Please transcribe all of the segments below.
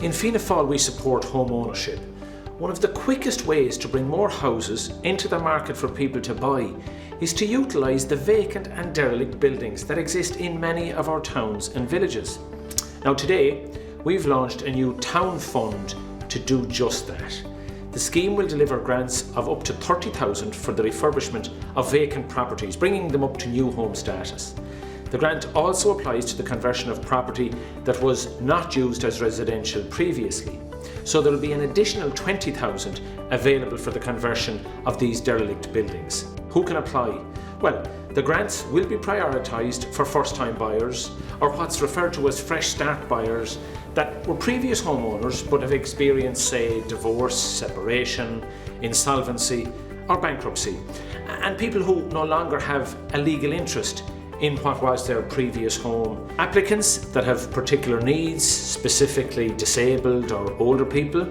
In Fianna Fáil we support home ownership. One of the quickest ways to bring more houses into the market for people to buy is to utilise the vacant and derelict buildings that exist in many of our towns and villages. Now today, we've launched a new town fund to do just that. The scheme will deliver grants of up to 30,000 for the refurbishment of vacant properties, bringing them up to new home status. The grant also applies to the conversion of property that was not used as residential previously. So there will be an additional 20,000 available for the conversion of these derelict buildings. Who can apply? Well, the grants will be prioritised for first-time buyers, or what's referred to as fresh start buyers that were previous homeowners but have experienced, say, divorce, separation, insolvency or bankruptcy, and people who no longer have a legal interest in what was their previous home. Applicants that have particular needs, specifically disabled or older people,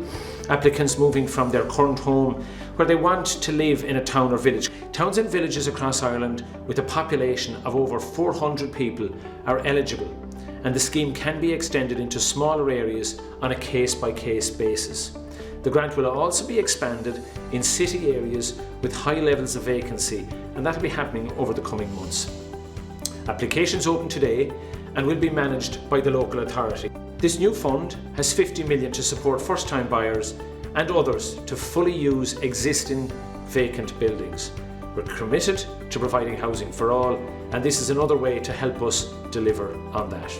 applicants moving from their current home where they want to live in a town or village. Towns and villages across Ireland with a population of over 400 people are eligible, and the scheme can be extended into smaller areas on a case-by-case basis. The grant will also be expanded in city areas with high levels of vacancy, and that will be happening over the coming months. Applications open today and will be managed by the local authority. This new fund has 50 million to support first-time buyers and others to fully use existing vacant buildings. We're committed to providing housing for all, and this is another way to help us deliver on that.